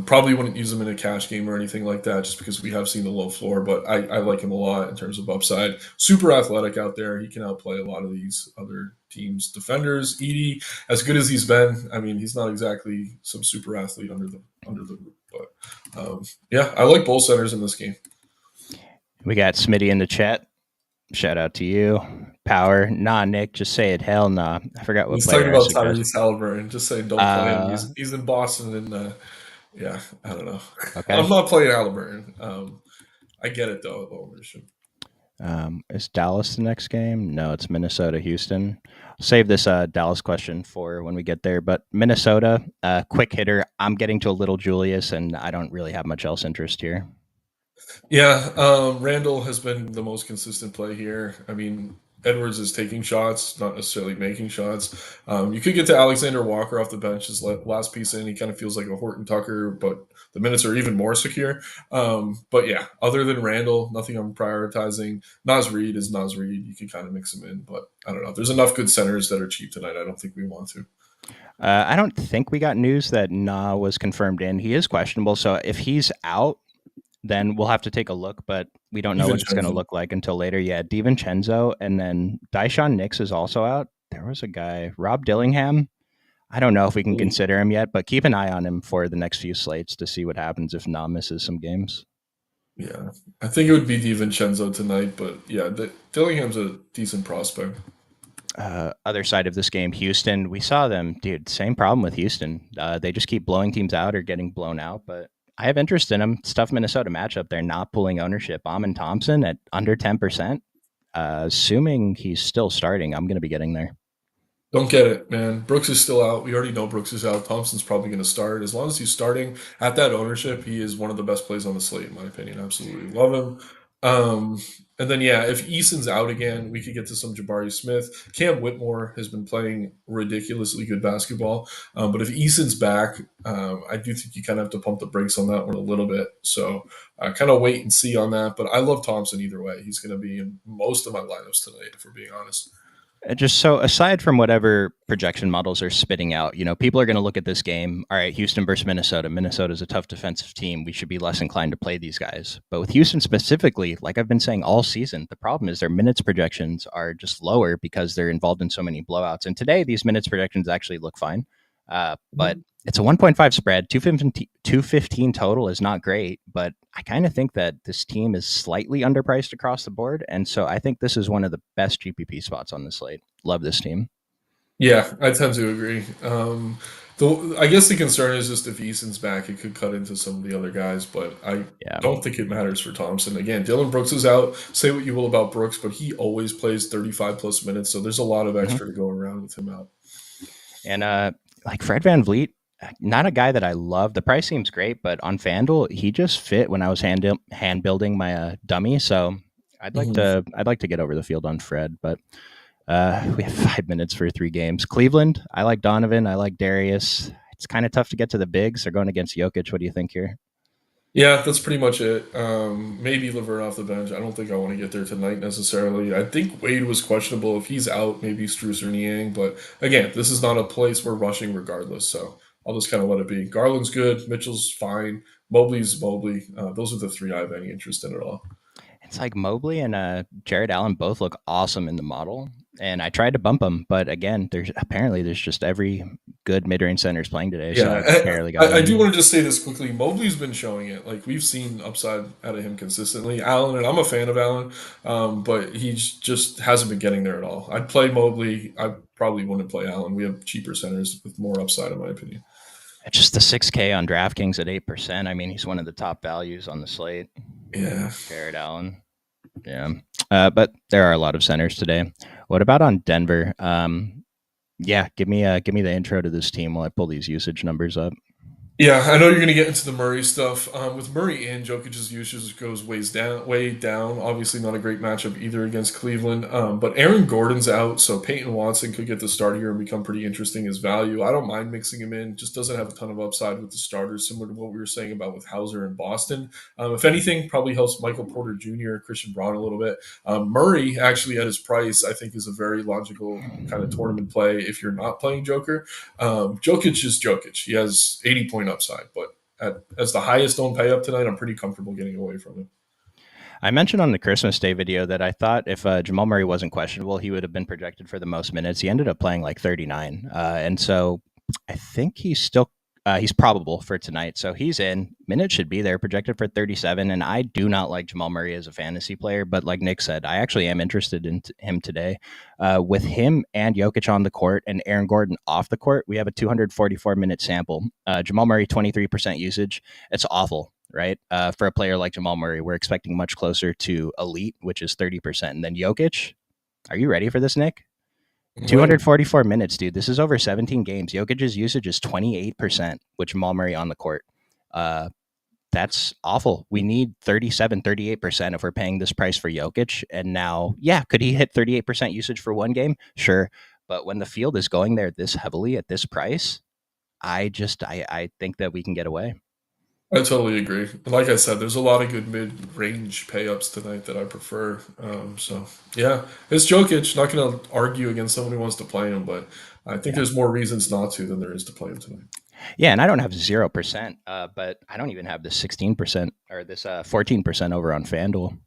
Probably wouldn't use him in a cash game or anything like that, just because we have seen the low floor. But I like him a lot in terms of upside. Super athletic out there. He can outplay a lot of these other teams' defenders. Edie, as good as he's been, I mean, he's not exactly some super athlete under the roof. But yeah, I like both centers in this game. We got Smitty in the chat. Shout out to you. Power. Nah, Nick, just say it. Hell nah. I forgot what He's talking player I about suggested. Tyrese Halliburton. Just saying, don't play him. He's in Boston, and yeah, I don't know. I'm Okay. not playing Halliburton. I get it though, the ownership. Is Dallas the next game? No, it's Minnesota, Houston. I'll save this Dallas question for when we get there. But Minnesota, quick hitter. I'm getting to a little Julius, and I don't really have much else interest here. Yeah, Randall has been the most consistent play here. I mean, Edwards is taking shots, not necessarily making shots. You could get to Alexander Walker off the bench his last piece in. He kind of feels like a Horton Tucker, but the minutes are even more secure. But yeah, other than Randall, nothing I'm prioritizing. Nas Reed is Nas Reed. You can kind of mix him in, but I don't know. There's enough good centers that are cheap tonight. I don't think we want to. I don't think we got news that Na was confirmed in. He is questionable. So if he's out, then we'll have to take a look, but we don't know what it's going to DiVincenzo. look like until later. Yeah, DiVincenzo, and then Dyshawn Nix is also out. There was a guy, Rob Dillingham. I don't know if we can consider him yet, but keep an eye on him for the next few slates to see what happens if Na misses some games. Yeah, I think it would be DiVincenzo tonight, but yeah, Dillingham's a decent prospect. Other side of this game, Houston. We saw them, dude. Same problem with Houston. They just keep blowing teams out or getting blown out. But I have interest in them. It's tough Minnesota matchup. They're not pulling ownership. Amon Thompson at under 10%. Assuming he's still starting, I'm going to be getting there. Don't get it, man. Brooks is still out. We already know Brooks is out. Thompson's probably going to start. As long as he's starting at that ownership, he is one of the best plays on the slate, in my opinion. Absolutely love him. Um, and then, yeah, if Eason's out again, we could get to some Jabari Smith. Cam Whitmore has been playing ridiculously good basketball. But if Eason's back, I do think you kind of have to pump the brakes on that one a little bit. So kind of wait and see on that. But I love Thompson either way. He's going to be in most of my lineups tonight, if we're being honest. Just so aside from whatever projection models are spitting out, people are going to look at this game. All right, Houston versus Minnesota. Minnesota's a tough defensive team. We should be less inclined to play these guys. But with Houston specifically, like I've been saying all season, the problem is their minutes projections are just lower because they're involved in so many blowouts. And today, these minutes projections actually look fine. But it's a 1.5 spread. 215 total is not great, but I kind of think that this team is slightly underpriced across the board. And so I think this is one of the best GPP spots on the slate. Love this team. Yeah, I tend to agree. I guess the concern is just if Eason's back, it could cut into some of the other guys, but I Yeah. don't think it matters for Thompson. Again, Dylan Brooks is out. Say what you will about Brooks, but he always plays 35 plus minutes, so there's a lot of extra to go around with him out. And like Fred Van Vliet, not a guy that I love. The price seems great, but on FanDuel, he just fit when I was hand building my dummy. So I'd like to get over the field on Fred, but we have 5 minutes for 3 games. Cleveland, I like Donovan. I like Darius. It's kind of tough to get to the bigs. They're going against Jokic. What do you think here? Yeah, that's pretty much it. Maybe Laverne off the bench. I don't think I want to get there tonight necessarily. I think Wade was questionable. If he's out, maybe Struess or Niang. But again, this is not a place we're rushing regardless. So I'll just kind of let it be. Garland's good. Mitchell's fine. Mobley's Mobley. Those are the three I have any interest in at all. It's like Mobley and Jared Allen both look awesome in the model, and I tried to bump them, but again, there's just every good mid range center is playing today, so I Yeah, barely got I do in. want to just say this quickly. Mobley's been showing it. Like we've seen upside out of him consistently. Allen, and I'm a fan of Allen, but he just hasn't been getting there at all. I'd play Mobley. I probably wouldn't play Allen. We have cheaper centers with more upside, in my opinion. Just the 6K on DraftKings at 8%. I mean, he's one of the top values on the slate. Yeah. Jared Allen. Yeah. But there are a lot of centers today. What about on Denver? Yeah, give me the intro to this team while I pull these usage numbers up. Yeah, I know you're going to get into the Murray stuff. With Murray in, Jokic's usage goes way down. Obviously, not a great matchup either against Cleveland. But Aaron Gordon's out, so Peyton Watson could get the start here and become pretty interesting as value. I don't mind mixing him in. Just doesn't have a ton of upside with the starters, similar to what we were saying about with Hauser and Boston. If anything, probably helps Michael Porter Jr., Christian Braun a little bit. Murray, actually, at his price, I think is a very logical kind of tournament play if you're not playing Joker. Jokic is Jokic. He has 80-point upside, but as the highest owned pay up tonight, I'm pretty comfortable getting away from it. I mentioned on the Christmas Day video that I thought if Jamal Murray wasn't questionable, he would have been projected for the most minutes. He ended up playing like 39, and so I think he's probable for tonight. So he's in. Minutes should be there, projected for 37. And I do not like Jamal Murray as a fantasy player, but like Nick said, I actually am interested in him today. With him and Jokic on the court and Aaron Gordon off the court, we have a 244-minute sample. Jamal Murray, 23% usage. It's awful, right? For a player like Jamal Murray, we're expecting much closer to elite, which is 30%. And then Jokic, are you ready for this, Nick? I'm ready. 244 minutes, dude. This is over 17 games. Jokic's usage is 28% with Jamal Murray on the court. Uh, that's awful. We need 37, 38% if we're paying this price for Jokic. And now, yeah, could he hit 38% usage for one game? Sure. But when the field is going there this heavily at this price, I think that we can get away. I totally agree. Like I said, there's a lot of good mid-range pay-ups tonight that I prefer. So yeah, it's Jokic. Not going to argue against someone who wants to play him, but I think Yeah. there's more reasons not to than there is to play him tonight. Yeah, and I don't have 0%, but I don't even have this 16% or this 14% over on FanDuel.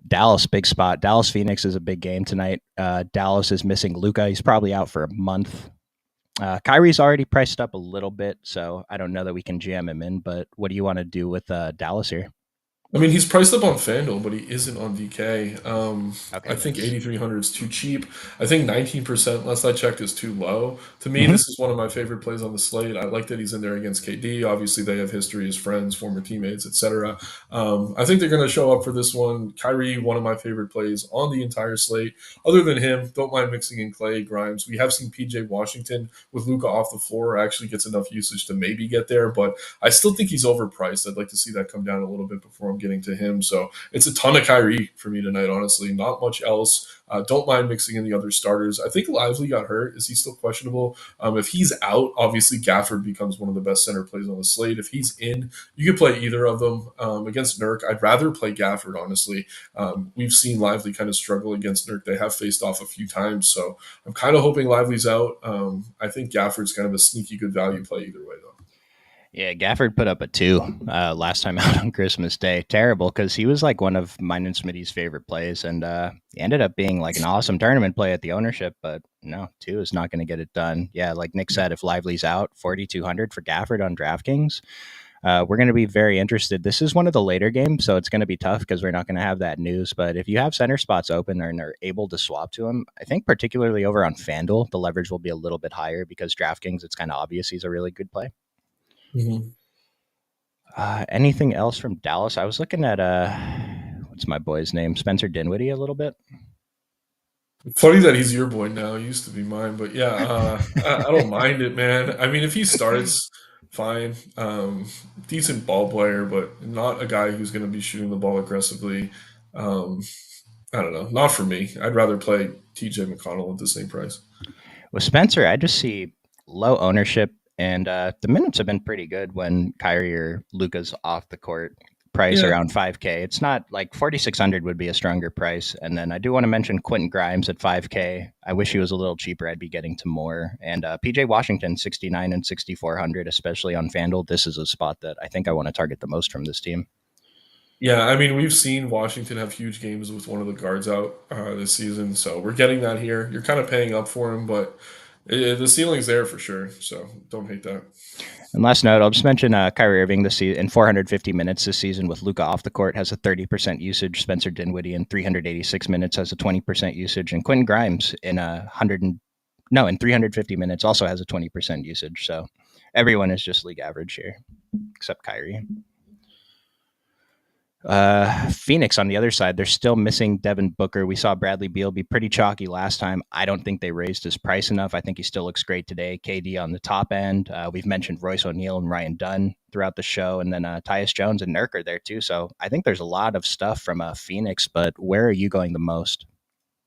Dallas, big spot. Dallas Phoenix is a big game tonight. Dallas is missing Luka. He's probably out for a month. Kyrie's already priced up a little bit, so I don't know that we can jam him in. But what do you want to do with Dallas here? I mean, he's priced up on FanDuel, but he isn't on VK. Okay, I think that's 8,300 is too cheap. I think 19%, last I checked, is too low. To me, Mhm. this is one of my favorite plays on the slate. I like that he's in there against KD. Obviously, they have history as friends, former teammates, etc. I think they're going to show up for this one. Kyrie, one of my favorite plays on the entire slate. Other than him, don't mind mixing in Clay, Grimes. We have seen PJ Washington with Luca off the floor actually gets enough usage to maybe get there, but I still think he's overpriced. I'd like to see that come down a little bit before I'm getting to him. So it's a ton of Kyrie for me tonight, honestly. Not much else. Don't mind mixing in the other starters. I think Lively got hurt. Is he still questionable? If he's out, obviously Gafford becomes one of the best center plays on the slate. If he's in, you can play either of them. Against Nurk, I'd rather play Gafford, honestly. We've seen Lively kind of struggle against Nurk. They have faced off a few times. So I'm kind of hoping Lively's out. I think Gafford's kind of a sneaky good value play either way, though. Yeah, Gafford put up a 2 last time out on Christmas Day. Terrible because he was like one of mine and Smitty's favorite plays, and he ended up being like an awesome tournament play at the ownership. But no, 2 is not going to get it done. Yeah, like Nick said, if Lively's out, 4,200 for Gafford on DraftKings. We're going to be very interested. This is one of the later games, so it's going to be tough because we're not going to have that news. But if you have center spots open and are able to swap to him, I think particularly over on FanDuel, the leverage will be a little bit higher because DraftKings, it's kind of obvious he's a really good play. Mm-hmm. Anything else from Dallas? I was looking at what's my boy's name? Spencer Dinwiddie a little bit. Funny that he's your boy now. He used to be mine, but yeah, I don't mind it, man. I mean, if he starts, fine. Decent ball player, but not a guy who's going to be shooting the ball aggressively. Um, I don't know. Not for me. I'd rather play TJ McConnell at the same price. With Spencer, I just see low ownership And the minutes have been pretty good when Kyrie or Luka's off the court. Price Yeah, around 5K. It's not like 4,600 would be a stronger price. And then I do want to mention Quentin Grimes at 5K. I wish he was a little cheaper. I'd be getting to more. And PJ Washington 69 and 6,400, especially on FanDuel. This is a spot that I think I want to target the most from this team. yeah. I mean, we've seen Washington have huge games with one of the guards out this season, so we're getting that here. You're kind of paying up for him, but the ceiling's there for sure. So don't hate that. And last note, I'll just mention Kyrie Irving this season in 450 minutes this season with Luka off the court has a 30% usage. Spencer Dinwiddie in 386 minutes has a 20% usage, and Quentin Grimes in in 350 minutes also has a 20% usage. So everyone is just league average here, except Kyrie. Phoenix on the other side, they're still missing Devin Booker. We saw Bradley Beal be pretty chalky last time. I don't think they raised his price enough. I think he still looks great today. KD on the top end. We've mentioned Royce O'Neal and Ryan Dunn throughout the show, and then Tyus Jones and Nurk are there too. So I think there's a lot of stuff from Phoenix, but where are you going the most?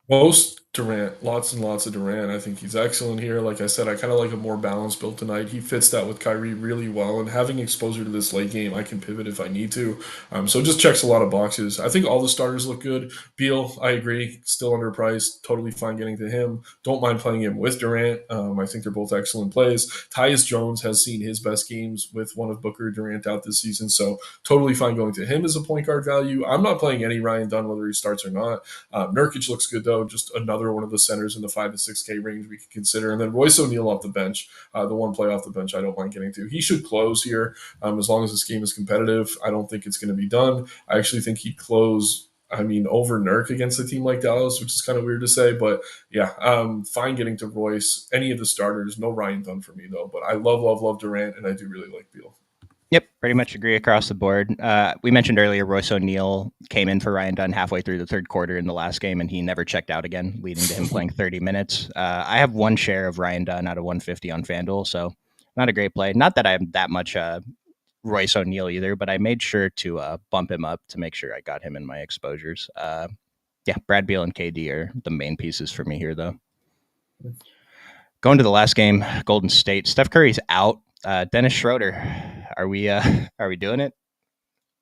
Most Durant, lots and lots of Durant. I think he's excellent here. Like I said, I kind of like a more balanced build tonight. He fits that with Kyrie really well, and having exposure to this late game, I can pivot if I need to. So it just checks a lot of boxes. I think all the starters look good. Beal, I agree, still underpriced. Totally fine getting to him. Don't mind playing him with Durant. I think they're both excellent plays. Tyus Jones has seen his best games with one of Booker Durant out this season, so totally fine going to him as a point guard value. I'm not playing any Ryan Dunn whether he starts or not. Nurkic looks good though, just another one of the centers in the 5 to 6K range we could consider. And then Royce O'Neal off the bench, the one play off the bench I don't mind getting to. He should close here as long as this game is competitive. I don't think it's going to be done. I actually think he'd close. I mean, over Nurk against a team like Dallas, which is kind of weird to say, but yeah, fine getting to Royce. Any of the starters, no Ryan Dunn for me though. But I love Durant, and I do really like Beal. Yep, pretty much agree across the board. We mentioned earlier Royce O'Neal came in for Ryan Dunn halfway through the third quarter in the last game, and he never checked out again, leading to him playing 30 minutes. I have one share of Ryan Dunn out of 150 on FanDuel, so not a great play. Not that I have that much Royce O'Neal either, but I made sure to bump him up to make sure I got him in my exposures. Yeah, Brad Beal and KD are the main pieces for me here, though. Going to the last game, Golden State. Steph Curry's out. Dennis Schroeder, are we doing it?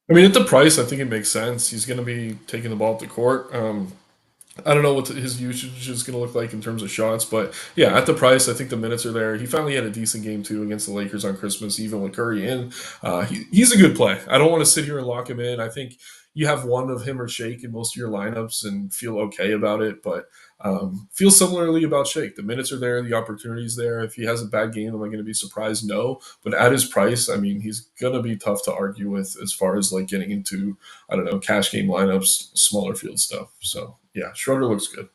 I mean, at the price, I think it makes sense. He's going to be taking the ball up the court. I don't know what his usage is going to look like in terms of shots, but yeah, at the price, I think the minutes are there. He finally had a decent game too against the Lakers on Christmas, even with Curry in. He's a good play. I don't want to sit here and lock him in. I think you have one of him or Shake in most of your lineups and feel okay about it, but feel similarly about Shake. The minutes are there, the opportunities there. If he has a bad game, am I going to be surprised? No, but at his price, I mean, he's going to be tough to argue with as far as like getting into, I don't know, cash game lineups, smaller field stuff. So yeah, Schroeder looks good.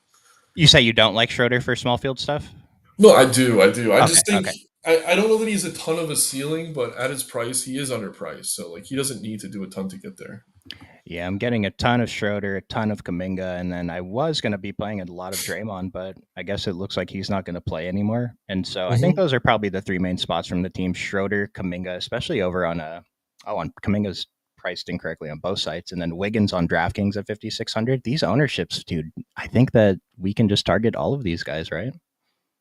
You say you don't like Schroeder for small field stuff? No, I do. I do. I Okay, just think okay. I don't know that he's a ton of a ceiling, but at his price, he is underpriced. So like he doesn't need to do a ton to get there. Yeah, I'm getting a ton of Schroeder, a ton of Kaminga, and then I was going to be playing a lot of Draymond, but I guess it looks like he's not going to play anymore. And so I think Mhm. those are probably the three main spots from the team: Schroeder, Kaminga, especially over on on Kaminga's priced incorrectly on both sites, and then Wiggins on DraftKings at 5,600. These ownerships, dude, I think that we can just target all of these guys, right?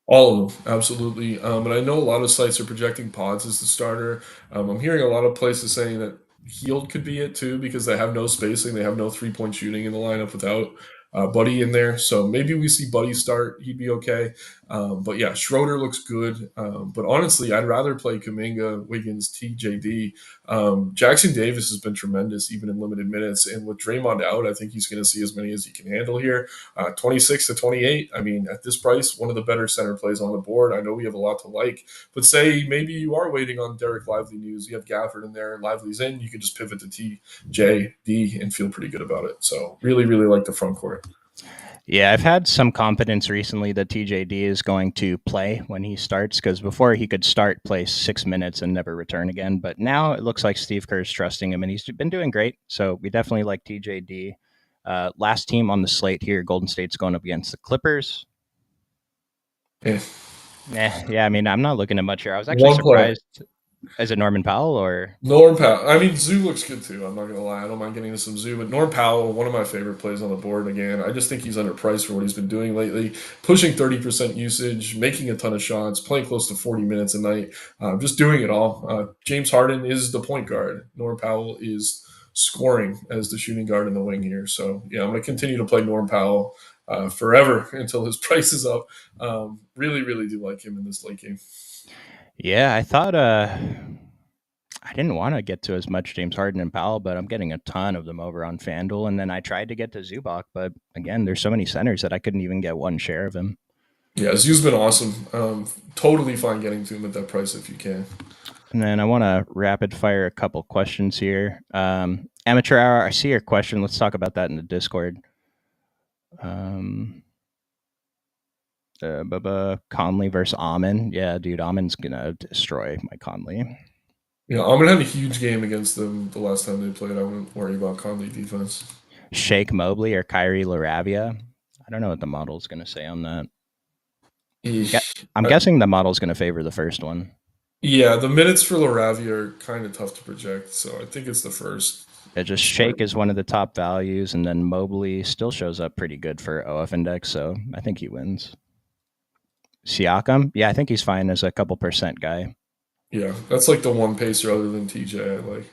All of them, absolutely. And I know a lot of sites are projecting Pods as the starter. I'm hearing a lot of places saying that Heald could be it too because they have no spacing, they have no 3 point shooting in the lineup without Buddy in there. So maybe we see Buddy start, he'd be okay. But yeah, Schroeder looks good. But honestly, I'd rather play Kaminga, Wiggins, TJD. Jackson Davis has been tremendous even in limited minutes, and with Draymond out, I think he's going to see as many as he can handle here. 26 to 28. I mean, at this price, one of the better center plays on the board. I know we have a lot to like, but say maybe you are waiting on Derek Lively news. You have Gafford in there, Lively's in. You can just pivot to TJD and feel pretty good about it. So really like the front court. Yeah, I've had some confidence recently that TJD is going to play when he starts because before he could start, play 6 minutes, and never return again. But now it looks like Steve Kerr's trusting him, and he's been doing great. So we definitely like TJD. Last team on the slate here, Golden State's going up against the Clippers. Yeah. Yeah, I mean, I'm not looking at much here. I was actually One play. surprised. Is it Norman Powell or? Norm Powell. I mean, Zoo looks good too. I'm not gonna lie. I don't mind getting into some Zoo, but Norm Powell, one of my favorite plays on the board. Again, I just think he's underpriced for what he's been doing lately. Pushing 30% usage, making a ton of shots, playing close to 40 minutes a night, just doing it all. James Harden is the point guard. Norm Powell is scoring as the shooting guard in the wing here. So yeah, I'm gonna continue to play Norm Powell forever until his price is up. Really, really do like him in this late game. Yeah, I thought I didn't want to get to as much James Harden and Powell, but I'm getting a ton of them over on FanDuel. And then I tried to get to Zubac, but again, there's so many centers that I couldn't even get one share of him. Yeah, Zoo's been awesome. Totally fine getting to him at that price if you can. And then I want to rapid fire a couple questions here. Amateur Hour, I see your question. Let's talk about that in the Discord. Conley versus Amon. Yeah, dude, Amon's going to destroy my Conley. Yeah, Almond had a huge game against them the last time they played. I wouldn't worry about Conley defense. Shake Mobley or Kyrie Laravia. I don't know what the model's going to say on that. I'm guessing the model's going to favor the first one. Yeah, the minutes for Laravia are kind of tough to project, so I think it's the first. It just Shake is one of the top values, and then Mobley still shows up pretty good for OF index, so I think he wins. Siakam, yeah, I think he's fine as a couple percent guy. Yeah, that's like the one pacer other than TJ I like.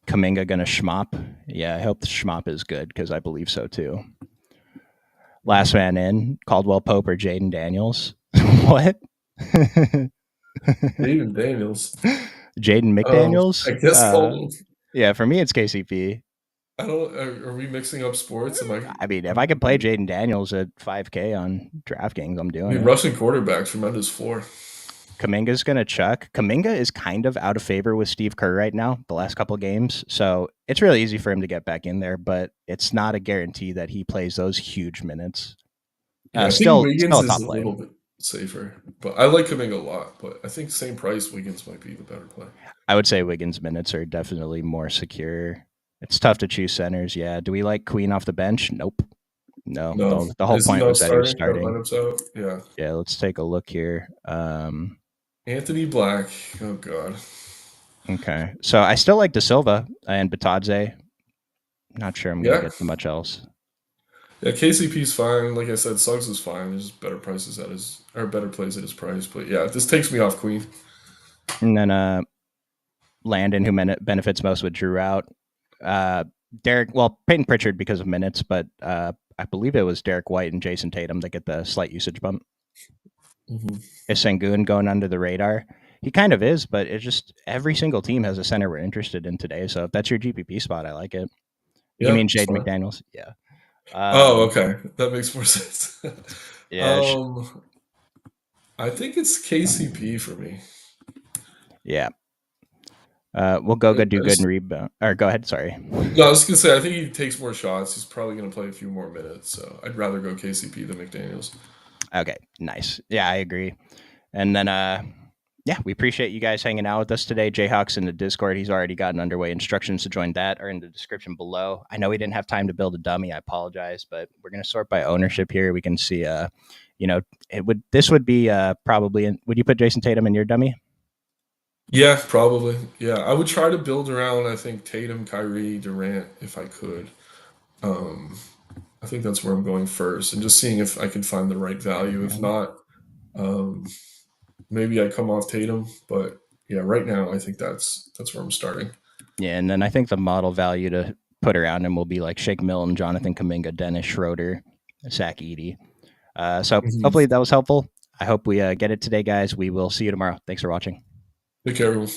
Kuminga gonna schmop. Yeah, I hope the schmop is good because I believe so too. Last man in, Caldwell Pope or Jaden Daniels. What? Jaden Daniels. Jaden McDaniels? I guess yeah, for me it's KCP. I don't. Are we mixing up sports? I mean, if I could play Jaden Daniels at 5K on DraftKings, I'm doing it. Rushing quarterback, tremendous floor. Kuminga's going to chuck. Kuminga is kind of out of favor with Steve Kerr right now, the last couple of games. So it's really easy for him to get back in there, but it's not a guarantee that he plays those huge minutes. Yeah, I think Wiggins is a little bit safer, but I like Kuminga a lot. But I think same price, Wiggins might be the better play. I would say Wiggins' minutes are definitely more secure. It's tough to choose centers. Yeah. Do we like Queen off the bench? Nope. No. The whole point was that he was starting. Yeah. Yeah. Let's take a look here. Anthony Black. Oh, God. Okay. So I still like Da Silva and Batadze. Not sure I'm going to get to much else. Yeah, KCP's fine. Like I said, Suggs is fine. There's better prices better plays at his price. But yeah, this takes me off Queen. And then Landon, who benefits most with Drew out. Peyton Pritchard because of minutes, but I believe it was Derek White and Jason Tatum that get the slight usage bump. Mm-hmm. Is Sengun going under the radar? He kind of is, but it's just every single team has a center we're interested in today. So if that's your GPP spot, I like it. Yeah, you mean Jaden McDaniels? Yeah. Okay. That makes more sense. Yeah. I think it's KCP for me. Yeah. We'll do good and rebound. Or go ahead. Sorry. No, I was going to say, I think he takes more shots. He's probably going to play a few more minutes. So I'd rather go KCP than McDaniels. Okay. Nice. Yeah, I agree. And then, we appreciate you guys hanging out with us today. Jayhawk's in the Discord. He's already gotten underway. Instructions to join that are in the description below. I know we didn't have time to build a dummy. I apologize, but we're going to sort by ownership here. We can see, this would be probably, would you put Jason Tatum in your dummy? Yeah, probably. Yeah, I would try to build around, I think, Tatum, Kyrie, Durant, if I could. I think that's where I'm going first, and just seeing if I can find the right value. If not, maybe I come off Tatum. But yeah, right now I think that's where I'm starting. Yeah, and then I think the model value to put around him will be like Shake Milton, Jonathan Kuminga, Dennis Schroeder, Zach Edey. So hopefully that was helpful. I hope we get it today, guys. We will see you tomorrow. Thanks for watching. Take care, everyone.